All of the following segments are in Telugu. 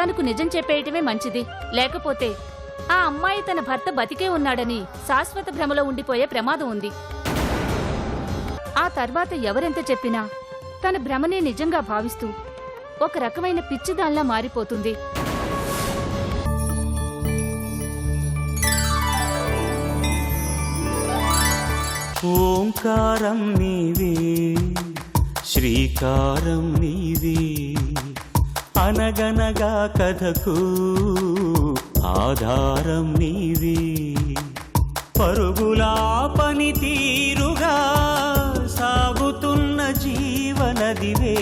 తనకు నిజం చెప్పేయటమే మంచిది. లేకపోతే ఆ అమ్మాయి తన భర్త బతికే ఉన్నాడని శాశ్వత భ్రమలో ఉండిపోయే ప్రమాదం ఉంది. ఆ తర్వాత ఎవరెంత చెప్పినా తన భ్రమనే నిజంగా భావిస్తూ ఒక రకమైన పిచ్చిదాన్లా మారిపోతుంది. ఓంకారం నీవే, శ్రీకారం నీవే, అనగనగా కథకు ఆధారం నీవే. పరుగులా పని తీరుగా సాగుతున్న జీవనదివే,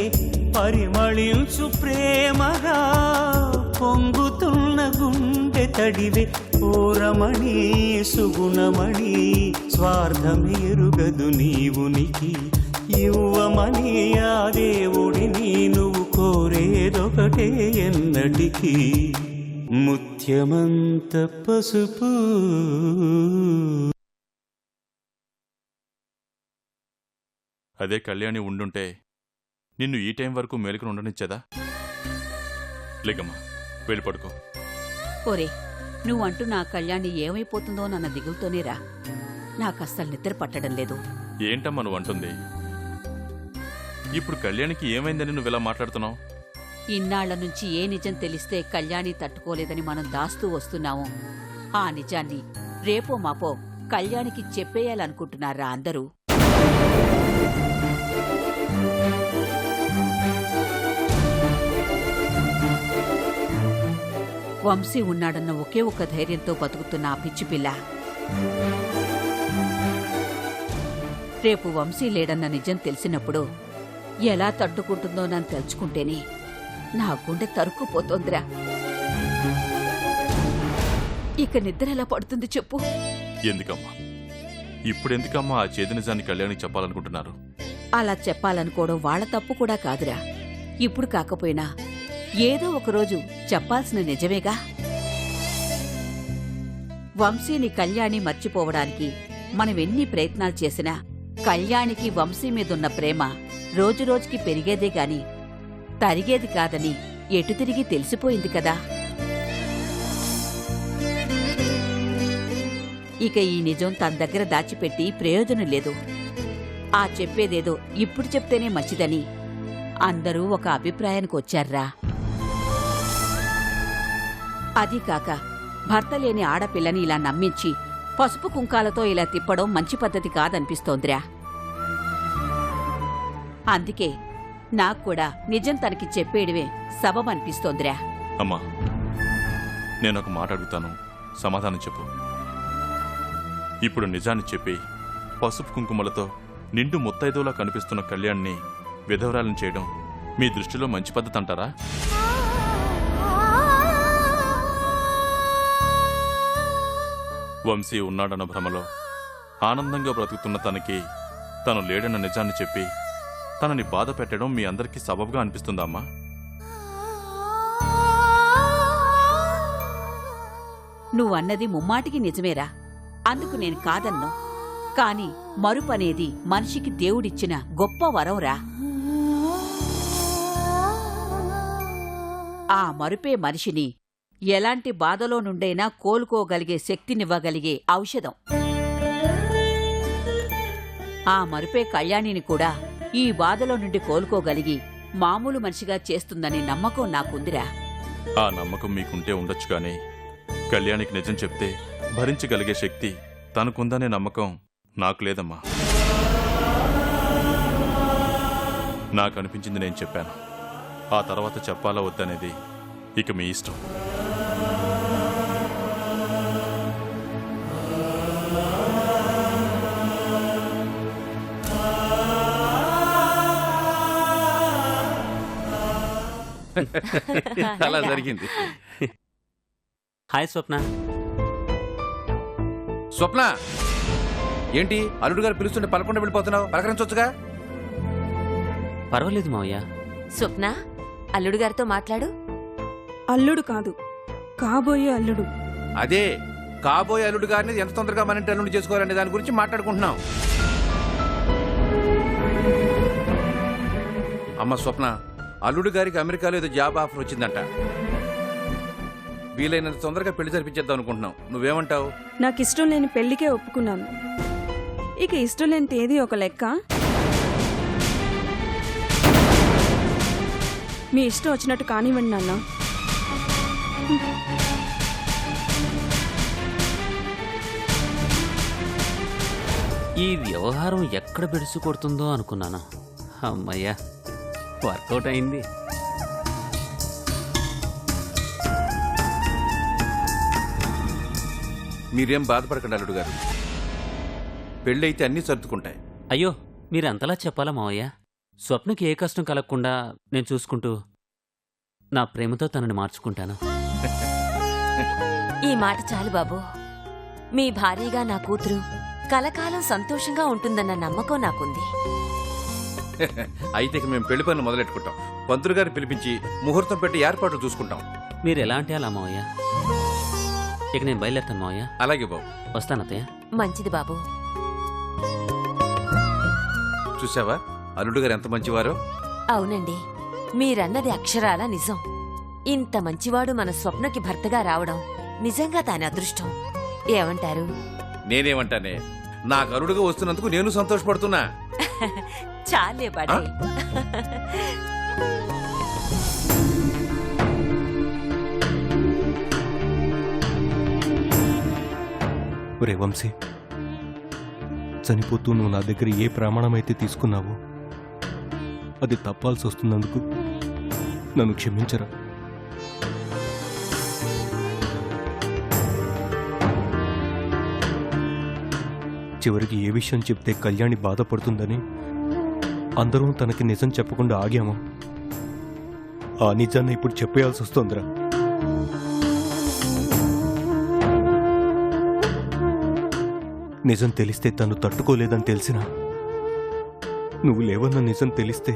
పరిమళించు ప్రేమగా పొంగుతున్న గుండె తడివే. ఓరమణి సుగుణమణి స్వార్థమేరుగదు నీవునికి, ఇవ్వమని ఆ దేవుడిని నువ్వు కోరేదొకటే ఎన్నటికీ, ముత్యమంత పసుపు. అదే కళ్యాణి ఉండుంటే నిన్ను ఈ టైం వరకు మేలుకుని ఉండనిచ్చేదా? లేకమ్మా, వెళ్ళి పడుకో. ఓరే, నువ్వంటూ నా కళ్యాణి ఏమైపోతుందో నన్న దిగులుతోనేరా. నాకస్సలు నిద్ర పట్టడం లేదు. ఏంటమ్మా నువ్వు అంటుంది? ఇప్పుడు కళ్యాణికి ఏమైందని నువ్వు ఇలా మాట్లాడుతున్నావు? ఇన్నాళ్ల నుంచి ఏ నిజం తెలిస్తే కళ్యాణి తట్టుకోలేదని మనం దాస్తూ వస్తున్నాము. ఆ నిజాన్ని రేపో మాపో కళ్యాణికి చెప్పేయాలనుకుంటున్నారా అందరూ? వంశీ ఉన్నాడన్న ఒకే ఒక ధైర్యంతో బతుకుతున్న ఆ పిచ్చిపిల్ల రేపు వంశీ లేడన్న నిజం తెలిసినప్పుడు ఎలా తట్టుకుంటుందో నన్ను తెలుసుకుంటేనే నా గుండె తరుక్కుపోతోందిరా. ఇక నిద్ర ఎలా పడుతుంది చెప్పు? ఎందుకమ్మా ఇప్పుడెందుకమ్మా ఆ చేదు నిజాన్ని కళ్యాణికి చెప్పాలనుకుంటున్నారు? అలా చెప్పాలనుకోవడం వాళ్ల తప్పు కూడా కాదురా. ఇప్పుడు కాకపోయినా ఏదో ఒకరోజు చెప్పాల్సిన నిజమేగా. వంశీని కళ్యాణి మర్చిపోవడానికి మనమెన్ని ప్రయత్నాలు చేసినా కళ్యాణికి వంశీ మీదున్న ప్రేమ రోజురోజుకి పెరిగేదే గాని తరిగేది కాదని ఎటు తిరిగి తెలిసిపోయింది కదా. ఇక ఈ నిజం తన దగ్గర దాచిపెట్టి ప్రయోజనం లేదు. ఆ చెప్పేదేదో ఇప్పుడు చెప్తేనే మంచిదని అందరూ ఒక అభిప్రాయానికి వచ్చారా. అదీ కాక భర్త లేని ఆడపిల్లని ఇలా నమ్మించి పసుపు కుంకాలతో ఇలా తిప్పడం మంచి పద్ధతి కాదనిపిస్తోందిరా. అందుకే నాక్కూడా నిజం తనకి చెప్పేయడమే సబబనిపిస్తోందిరా. అమ్మా, నేనొక మాట అడుగుతాను, సమాధానం చెప్పు. ఇప్పుడు నిజాన్ని చెప్పి పసుపు కుంకుమలతో నిండు ముత్తైదులా కనిపిస్తున్న కళ్యాణ్ని విధవరాలను చేయడం మీ దృష్టిలో మంచి పద్ధతి అంటారా? వంశీ ఉన్నాడన్న భ్రమలో ఆనందంగా బ్రతుకుతున్న తనకి తను లేడన్న నిజాన్ని చెప్పి తనని బాధ పెట్టడం మీ అందరికీ సబబుగా అనిపిస్తుందా అమ్మా? నువ్వన్నది ముమ్మాటికి నిజమేరా. అందుకు నేను కాదన్ను. కాని మరుపనేది మనిషికి దేవుడిచ్చిన గొప్ప వరంరా. ఆ మరుపే మనిషిని ఎలాంటి బాధలో నుండైనా కోలుకోగలిగే శక్తినివ్వగలిగే ఔషధం. ఆ మరుపే కళ్యాణిని కూడా ఈ బాధలో నుండి కోలుకోగలిగి మామూలు మనిషిగా చేస్తుందనే నమ్మకం నాకుందిరా. ఆ నమ్మకం మీకుంటే ఉండొచ్చు కానీ కళ్యాణికి నిజం చెప్తే భరించగలిగే శక్తి తనకుందనే నమ్మకం నాకు లేదమ్మా. నాకు అనిపించింది నేను చెప్పాను. ఆ తర్వాత చెప్పాలా వద్దనేది ఇక మీ ఇష్టం. అలా జరిగింది. హాయ్ స్వప్న. స్వప్న, ఏంటి అల్లుడు గారు పిలుస్తుంటే పలకుండా వెళ్ళిపోతున్నావు? పలకరించొచ్చుగా. పర్వాలేదు మావయ్య. స్వప్న, అల్లుడు గారితో మాట్లాడు. అల్లుడు కాదు, కాబోయే అల్లుడు. అదే కాబోయే అల్లుడు గారిని ఎంత తొందరగా మన ఇంటి అల్లుడు చేసుకోవాలనే దాని గురించి మాట్లాడుకుంటున్నాం. అమ్మ స్వప్న, అల్లుడు గారికి అమెరికాలో ఏదో జాబ్ ఆఫర్ వచ్చిందంట. వీలైనంత తొందరగా పెళ్లి జరిపించేద్దాం అనుకుంటున్నాం. నువ్వేమంటావు? నాకు ఇష్టం లేని పెళ్లికే ఒప్పుకున్నాను. ఇక ఇష్టం లేని తేదీ ఒక లెక్క. మీ ఇష్టం వచ్చినట్టు కానివ్వండి నాన్న. ఈ వ్యవహారం ఎక్కడ బెడుసు కొడుతుందో అనుకున్నాను. అమ్మయ్యా, వర్కౌట్ అయింది. మీరేం బాధపడకండి అల్లుడు గారు, పెళ్ళైతే అన్నీ సర్దుకుంటాయి. అయ్యో, మీరు అంతలా చెప్పాలా మావయ్య? స్వప్నకి ఏ కష్టం కలగకుండా నేను చూసుకుంటూ నా ప్రేమతో తనని మార్చుకుంటాను. ఈ మాట చాలు బాబు. మీ భార్యగా నా కూతురు కలకాలం సంతోషంగా ఉంటుందన్న నమ్మకం నాకుంది. అయితే ఇక మేము పెళ్లి పనులు మొదలెట్టుకుంటాం. పంతులు గారిని పిలిపించి ముహూర్తం పెట్టి ఏర్పాట్లు చూసుకుంటాం. మీరు ఎలా అంటే అలా మావయ్య. ఇక నేను బయలుదేరుతాను మావయ్య. అలాగే బాబు. వస్తాను అత్తయ్య. మంచిది బాబు. చూసావా అల్లుడు గారు ఎంత మంచివారో? అవునండి, మీరన్నది అక్షరాల నిజం. ఇంత మంచివాడు మన స్వప్నకి భర్తగా రావడం నిజంగా తాని అదృష్టం. ఏమంటారు? నేనేమంటానే, నాకు అల్లుడుగా వస్తున్నందుకు నేను సంతోషపడుతున్నా. చాలే బడే. ఒరే వంశీ, చనిపోతూ నువ్వు నా దగ్గర ఏ ప్రమాణం అయితే తీసుకున్నావో అది తప్పాల్సి వస్తున్నందుకు నన్ను క్షమించరా. చివరికి ఏ విషయం చెప్తే కళ్యాణి బాధపడుతుందని అందరూ తనకి నిజం చెప్పకుండా ఆగాము. ఆ నిజాన్ని ఇప్పుడు చెప్పేయాల్సి వస్తుందిరా. నిజం తెలిస్తే తను తట్టుకోలేదని తెలిసినా, నువ్వు లేవన్న నిజం తెలిస్తే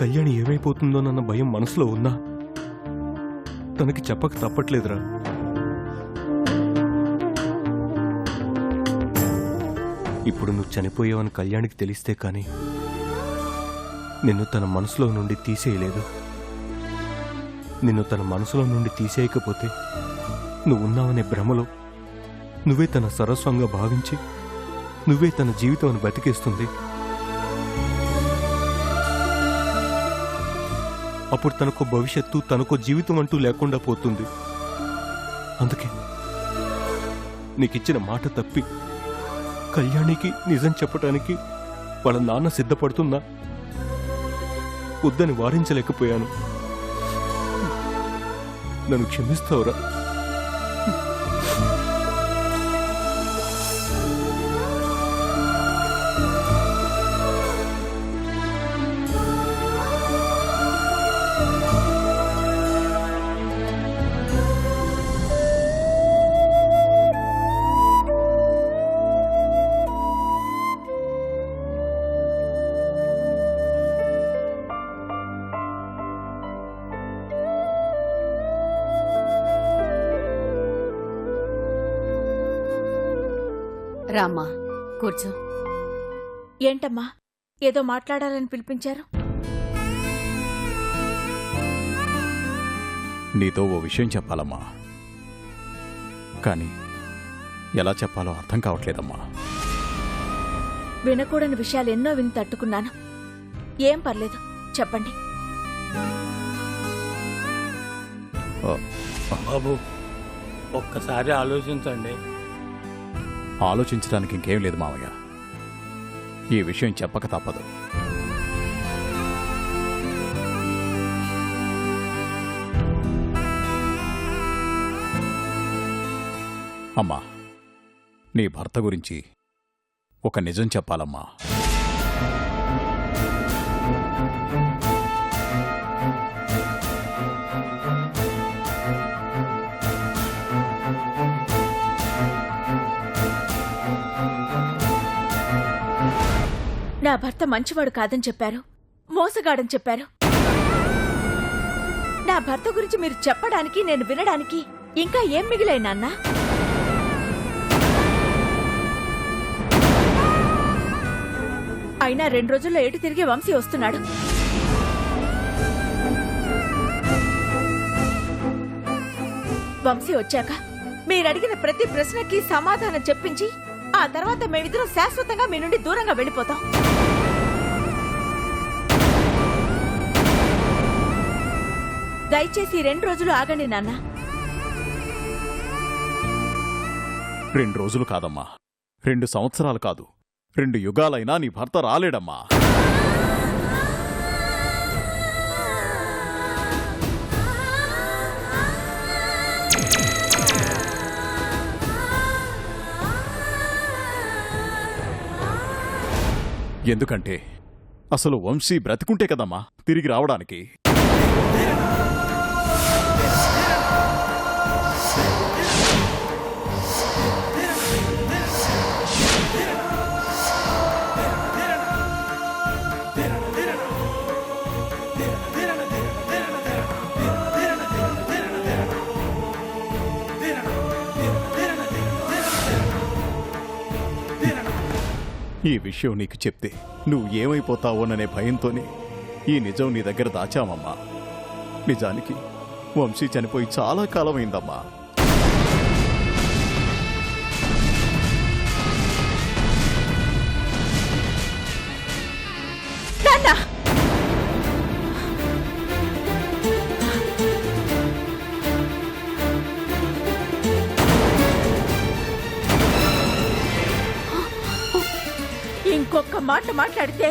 కళ్యాణి ఏమైపోతుందోనన్న భయం మనసులో ఉన్నా తనకి చెప్పక తప్పట్లేదురా. ఇప్పుడు నువ్వు చనిపోయావని కళ్యాణికి తెలిస్తే కానీ నిన్ను తన మనసులో నుండి తీసేయలేదు. నిన్ను తన మనసులో నుండి తీసేయకపోతే నువ్వున్నావనే భ్రమలో నువ్వే తన సర్వస్వంగా భావించి నువ్వే తన జీవితాన్ని బతికేస్తుంది. అప్పుడు తనకు భవిష్యత్తు, తనకు జీవితం అంటూ లేకుండా పోతుంది. అందుకే నీకిచ్చిన మాట తప్పి కళ్యాణికి నిజం చెప్పటానికి వాళ్ళ నాన్న సిద్ధపడుతున్నా వద్దని వారించలేకపోయాను. నన్ను క్షమిస్తావురా? రామ్మా, కూర్చో. ఏంటమ్మా, ఏదో మాట్లాడాలని పిలిపించారు? నీతో ఓ విషయం చెప్పాలమ్మా, కానీ ఎలా చెప్పాలో అర్థం కావట్లేదమ్మా. వినకూడని విషయాలు ఎన్నో విని తట్టుకున్నాను. ఏం పర్లేదు, చెప్పండి. బాబు, ఒక్కసారి ఆలోచించండి. ఆలోచించడానికి ఇంకేం లేదు మావయ్య, ఈ విషయం చెప్పక తప్పదు. అమ్మా, నీ భర్త గురించి ఒక నిజం చెప్పాలమ్మా. నా భర్త మంచివాడు కాదని చెప్పారు, మోసగాడని చెప్పారు. నా భర్త గురించి మీరు చెప్పడానికి, నేను వినడానికి ఇంకా ఏం మిగిలాయి నాన్నా? అయినా 2 రోజుల్లో ఎటు తిరిగి వంశీ వస్తున్నాడు. వంశీ వచ్చాక మీరడిగిన ప్రతి ప్రశ్నకి సమాధానం చెప్పించి ఆ తర్వాత మేమిద్దరం శాశ్వతంగా మీ నుండి దూరంగా వెళ్ళిపోతాం. దయచేసి 2 రోజులు ఆగండి నాన్న. 2 రోజులు కాదమ్మా, 2 సంవత్సరాలు కాదు, 2 యుగాలైనా నీ భర్త రాలేడమ్మా. ఎందుకంటే అసలు వంశీ బ్రతికుంటే కదమ్మా తిరిగి రావడానికి. ఈ విషయం నీకు చెప్తే నువ్వు ఏమైపోతావోననే భయంతోనే ఈ నిజం నీ దగ్గర దాచామమ్మా. నిజానికి వంశీ చనిపోయి చాలా కాలమైందమ్మా. ఇంకొక మాట మాట్లాడితే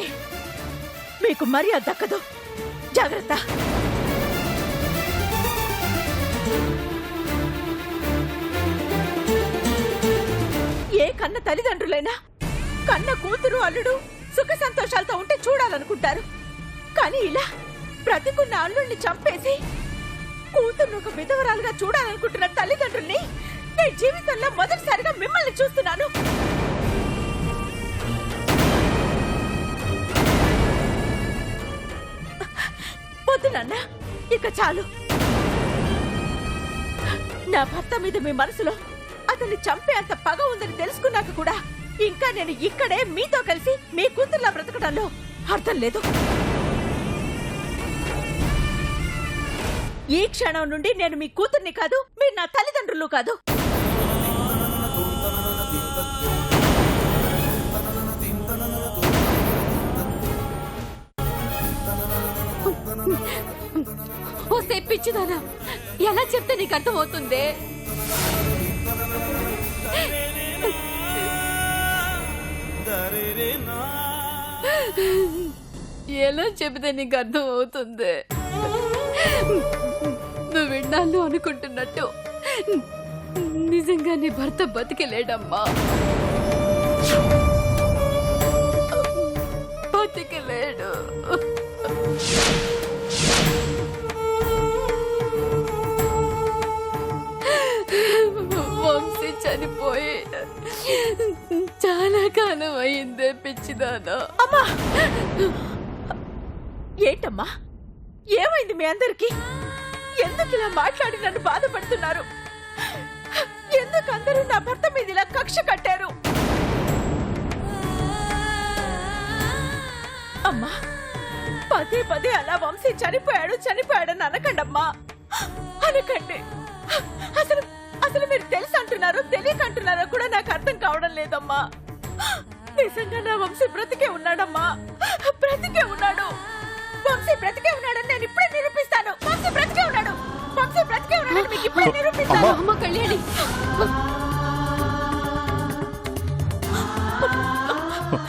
మీకు మర్యాద దక్కదు. జాగ్రత్త. ఏ కన్న తల్లిదండ్రులైనా కన్న కూతురు అల్లుడు సుఖ సంతోషాలతో ఉంటే చూడాలనుకుంటారు. కానీ ఇలా బ్రతికున్న అల్లుడిని చంపేసి కూతురు ఒక విధవరాలుగా చూడాలనుకుంటున్న తల్లిదండ్రుల్ని నేను జీవితంలో మొదటిసారిగా మిమ్మల్ని చూస్తున్నాను. వద్దు నాన్న, ఇక చాలు. నా భర్త మీద మీ మనసులో అతన్ని చంపే అంత పగ ఉందని తెలుసుకున్నాక కూడా ఇంకా నేను ఇక్కడే మీతో కలిసి మీ కూతుర్లా బ్రతకడంలో అర్థం లేదు. ఈ క్షణం నుండి నేను మీ కూతుర్ని కాదు, మీరు నా తల్లిదండ్రులు కాదు. ఓసే పిచ్చిదానా, ఎలా చెప్తే నీకు అర్థమవుతుంది? ఎలా చెబితే నీకు అర్థం అవుతుంది? నువ్వు విన్నాను అనుకుంటున్నట్టు నిజంగా నీ భర్త బతికలేడమ్మా, బతికలేడు. వంశీ చనిపోయి చాలా కాలం అయిందే పిచ్చిదానా. అమ్మా, ఏంటమ్మా ఏమైంది మీ అందరికి? ఎందుకు ఇలా మాట్లాడి నన్ను బాధపడుతున్నారు? ఎందుకు అందరూ నా భర్త మీద ఇలా కక్ష కట్టారు? అమ్మా, పదే పదే అలా వంశీ చనిపోయాడని అనకండమ్మా, అనకండి. అసలు అసలు మీరు తెలుసు అంటున్నారో తెలియక అంటున్నారో కూడా నాకు అర్థం కావడం లేదమ్మా. నిజంగా నా వంశీ బ్రతికే ఉన్నాడమ్మా, బ్రతికే ఉన్నాడు. వంశీ బ్రతికే ఉన్నాడని నేను ఇప్పుడే నిరూపిస్తాను. వంశీ బ్రతికే ఉన్నాడు, వంశీ బ్రతికే ఉన్నాడని మీకు ఇప్పుడే నిరూపిస్తాను. అమ్మ కళ్యాణి,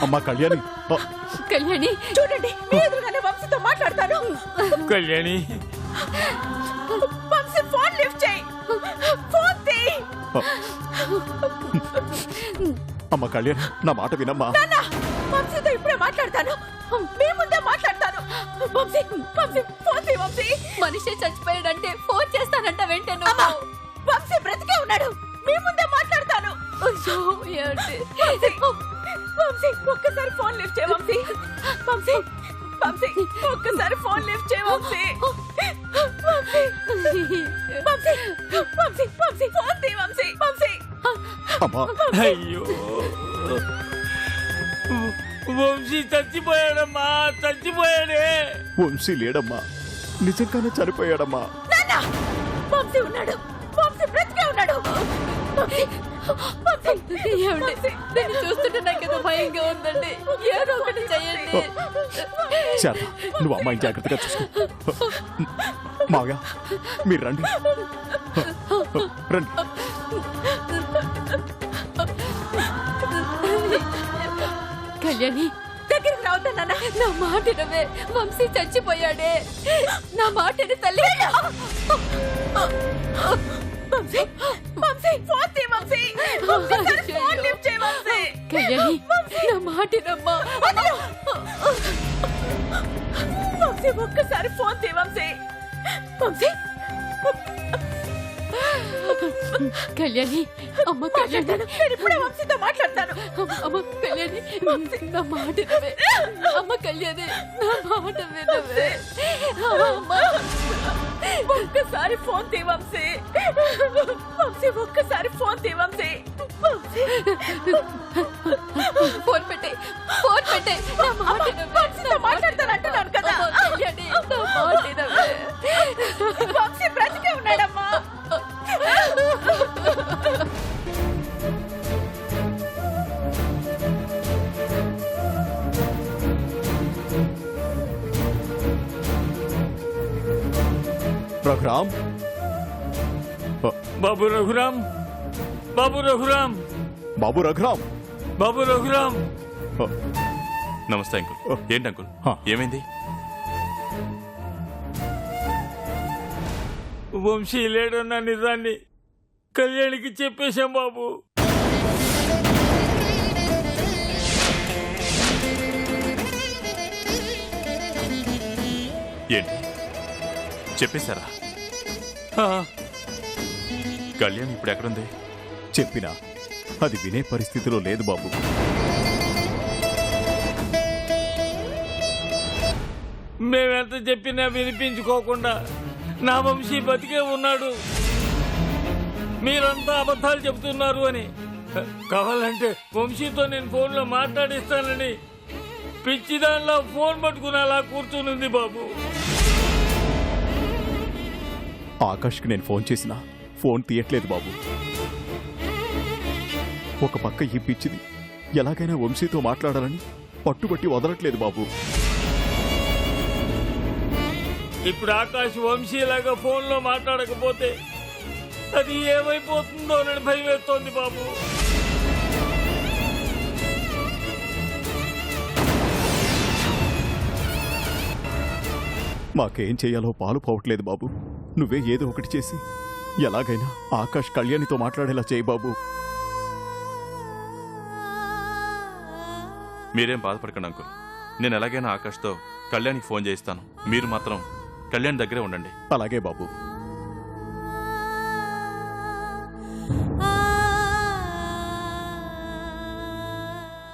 అమ్మా కళ్యాణి, కళ్యాణి చూడండి, మీ ఎదురుగానే వంశీతో మాట్లాడతాను. కళ్యాణి, వంశీ ఫోన్ లిఫ్ట్ చేయి, ఫోన్ తీ. అమ్మ కళ్యాణి, నా మాట వినమ్మా. నాన్న, వంశీతో ఇప్పుడే మాట్లాడతాను, మీ ముందే మాట్లాడతాను. వంశీ, వంశీ ఫోన్ తీ. వంశీ మనిషి చచ్చిపోయాడంటే ఫోన్ చేస్తానంట వెంటనే. వంశీ బ్రతికే ఉన్నాడు, మీ ముందే మాట్లాడతాను. వంశీ ఒక్కసారి ఫోన్ లిఫ్ట్ చేయి. వంశీ, వంశీ, వంశీ ఒక్కసారి ఫోన్ లిఫ్ట్ చేయి. వంశీ, వంశీ, వంశీ, వంశీ, వంశీ ఫోన్ తీ. వంశీ, వంశీ. అయ్యో, వంశీ చచ్చిపోయాడమ్మా, చచ్చిపోయాడే. వంశీ లేడమ్మా, నిజంగానే చనిపోయాడమ్మా. వంశీ ఉన్నాడు, వంశీ ఏమండి నేను చూస్తుంటే నాకేదో భయంగా ఉందండి. ఏదో ఒకటి చెయ్యండి. శారద, నువ్వు అమ్మాయిని జాగ్రత్తగా చూసుకో. మావయ్య, మీరు రండి. రండి. కళ్యాణి దగ్గరికి రావద్దన్నా. నా మాటనవే, వంశీ చచ్చిపోయాడే. నా మాటని తల్లి. వంశీ, వంశీ, ఫోన్ చేయి వంశీ. వంశీ, ఫోన్ లిఫ్ట్ చేయి వంశీ. కళ్యాణి, నా మాటనమ్మా. వంశీ, ఒక్కసారి ఫోన్ చేయి వంశీ. వంశీ, కళ్యాణి, అమ్మ కళ్యాణి, నేను ఇప్పుడే వంశీతో మాట్లాడతాను. అమ్మ కళ్యాణి, నా మాట వినవే. అమ్మ కళ్యాణి, నా మాట వినవే. అమ్మ, ఒక్కసారి ఫోన్ తీ వంశీ. వంశీ, ఒక్కసారి ఫోన్ తీ వంశీ. ఫోన్ పెట్టే, ఫోన్ పెట్టే. నా మాట వినవే. వంశీతో మాట్లాడతాను అంటున్నాను కదా. కళ్యాణి, నా మాట వినవే. వంశీ బ్రతికే ఉన్నాడమ్మా. రఘురామ్, బాబు రఘురామ్, బాబు రఘురామ్, బాబు రఘురామ్. బాబు రఘురామ్. నమస్తే అంకుల్. ఏంటి అంకుల్, ఏమైంది? వంశీ లేడన్న నిజాన్ని కళ్యాణికి చెప్పేశాం బాబు. ఏంటి చెప్పేశారా? కళ్యాణ్ ఇప్పుడు ఎక్కడుంది? చెప్పినా అది వినే పరిస్థితిలో లేదు బాబు. మేమెంత చెప్పినా వినిపించుకోకుండా నా వంశీ బతికే ఉన్నాడు, మీరంతా అబద్ధాలు చెబుతున్నారు అని. కావాలంటే వంశీతో నేను ఫోన్లో మాట్లాడిస్తానని పిచ్చిదానిలో ఫోన్ పట్టుకుని అలా కూర్చునుంది బాబు. ఆకాష్కి నేను ఫోన్ చేసినా ఫోన్ తీయట్లేదు బాబు. ఒక పక్క ఈ పిచ్చిది ఎలాగైనా వంశీతో మాట్లాడాలని పట్టుబట్టి వదలట్లేదు బాబు. ఇప్పుడు ఆకాశ్ వంశీలాగా ఫోన్లో మాట్లాడకపోతే అది ఏమైపోతుందో అని భయం వేస్తోంది బాబు. మాకేం చేయాలో పాలు పోవట్లేదు బాబు. నువ్వే ఏదో ఒకటి చేసి ఎలాగైనా ఆకాష్ కళ్యాణితో మాట్లాడేలా చేయి బాబు. మీరేం బాధపడకండి అంకుల్. నేను ఎలాగైనా ఆకాష్తో కళ్యాణ్కి ఫోన్ చేయిస్తాను. మీరు మాత్రం కళ్యాణ్ దగ్గరే ఉండండి. అలాగే బాబు.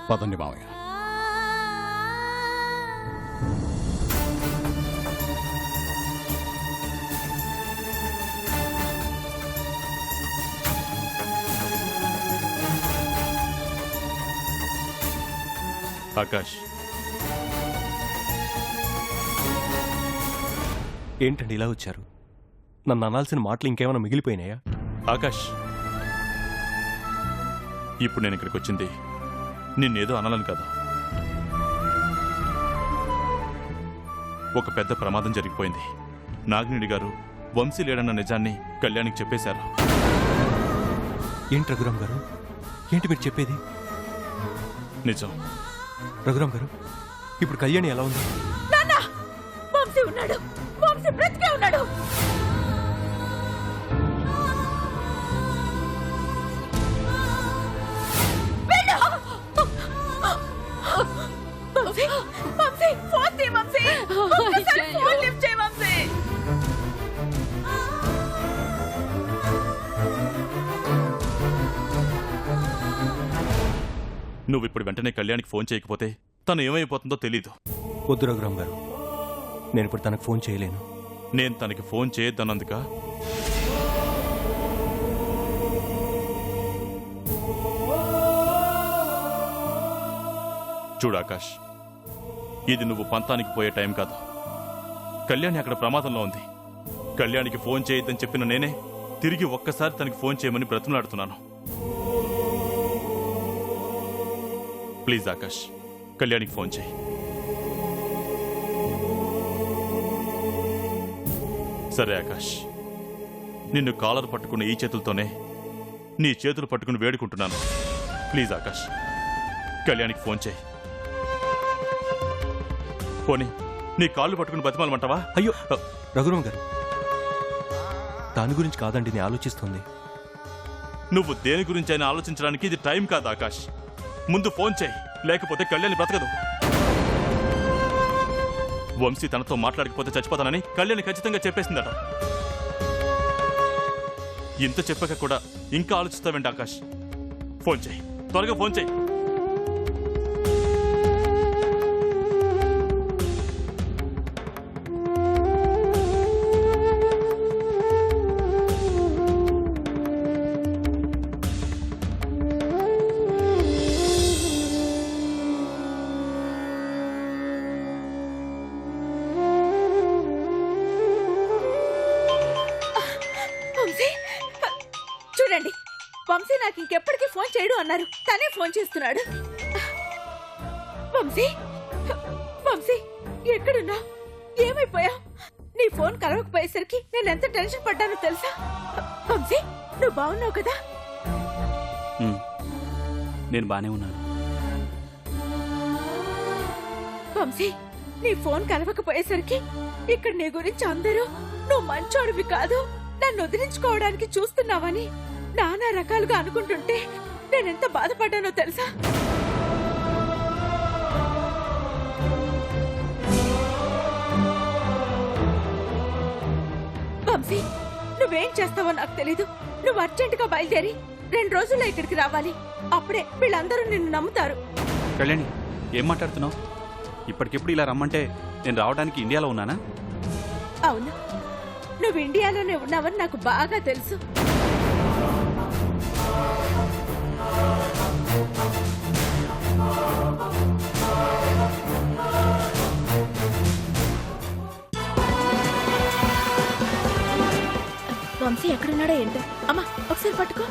పదండి మావయ్య. ఆకాష్, ఏంటండి ఇలా వచ్చారు? నన్ను అనాల్సిన మాటలు ఇంకేమైనా మిగిలిపోయినాయా? ఆకాష్, ఇప్పుడు నేను ఇక్కడికి వచ్చింది నిన్నేదో అనాలని కదా. ఒక పెద్ద ప్రమాదం జరిగిపోయింది. నాగినేడి గారు వంశీ లేడన్న నిజాన్ని కళ్యాణికి చెప్పేశారు. ఏంటి రఘురామ్ గారు, ఏంటి మీరు చెప్పేది? నిజం. రఘురామ్ గారు, ఇప్పుడు కళ్యాణి ఎలా ఉంది? వంశీ ఉన్నాడు, వంశీ బ్రతికే ఉన్నాడు. వంశీ, వంశీ, ఫోన్ చేయి వంశీ. ఒక్కసారి ఫోన్ లిఫ్ట్ చేయి వంశీ. నువ్వు ఇప్పుడు వెంటనే కళ్యాణికి ఫోన్ చేయకపోతే తను ఏమైపోతుందో తెలీదు. వద్దు రఘురామ్ గారు, నేను ఇప్పుడు తనకు ఫోన్ చేయలేను. నేను తనకి ఫోన్ చేయొద్దన్నందుక? చూడు ఆకాష్, ఇది నువ్వు పంతానికి పోయే టైం కాదు. కళ్యాణి అక్కడ ప్రమాదంలో ఉంది. కళ్యాణికి ఫోన్ చేయొద్దని చెప్పిన నేనే తిరిగి ఒక్కసారి తనకి ఫోన్ చేయమని బ్రతిమలాడుతున్నాను. ప్లీజ్ ఆకాష్, కళ్యాణికి ఫోన్ చేయి. సరే ఆకాష్, నిన్ను కాలర్ పట్టుకున్న ఈ చేతులతోనే నీ చేతులు పట్టుకుని వేడుకుంటున్నాను. ప్లీజ్ ఆకాష్, కళ్యాణికి ఫోన్ చేయి. పోనీ నీ కాళ్ళు పట్టుకుని బతిమాలమంటావా? అయ్యో రఘురామ్ గారు, దాని గురించి కాదండి నేను ఆలోచిస్తుంది. నువ్వు దేని గురించి అయినా ఆలోచించడానికి ఇది టైం కాదు ఆకాష్. ముందు ఫోన్ చేయి, లేకపోతే కళ్యాణి బ్రతకదు. వంశీ తనతో మాట్లాడకపోతే చచ్చిపోతానని కళ్యాణి ఖచ్చితంగా చెప్పేసిందట. ఇంత చెప్పాక కూడా ఇంకా ఆలోచిస్తావేంటి ఆకాష్? ఫోన్ చేయి, త్వరగా ఫోన్ చేయి. వంశీ, చూడండి, వంశీ నాకు ఇంకెప్పటికీ ఫోన్ చేయడు అన్నారు. తనే ఫోన్ చేస్తున్నాడు. వంశీ, వంశీ, ఎక్కడున్నా? ఏమైపోయా? నీ ఫోన్ కలవకపోయేసరికి నేను ఎంత టెన్షన్ పడ్డానో తెలుసా? వంశీ, నువ్వు బాగున్నావు కదా? నేను బానే ఉన్నాను. వంశీ, నీ ఫోన్ కలవకపోయేసరికి ఇక్కడ నీ గురించి అందరూ నువ్వు మంచోడివి కాదు, నన్ను వదిలించుకోవడానికి చూస్తున్నావని నానా రకాలుగా అనుకుంటుంటే నేనెంత బాధపడ్డానో తెలుసా? వంశీ, నువ్వేం చేస్తావో నాకు తెలీదు. నువ్వు అర్జెంటుగా బయలుదేరి 2 రోజుల్లో ఇక్కడికి రావాలి. అప్పుడే వీళ్ళందరూ నిన్ను నమ్ముతారు. కళ్యాణి, ఏం మాట్లాడుతున్నావు? ఇప్పటికిప్పుడు ఇలా రమ్మంటే నేను రావడానికి ఇండియాలో ఉన్నానా? అవును, నువ్వు ఇండియాలోనే ఉన్నావని నాకు బాగా తెలుసు. వంశీ ఎక్కడున్నాడో ఏంటో. అమ్మా, ఒకసారి పట్టుకో.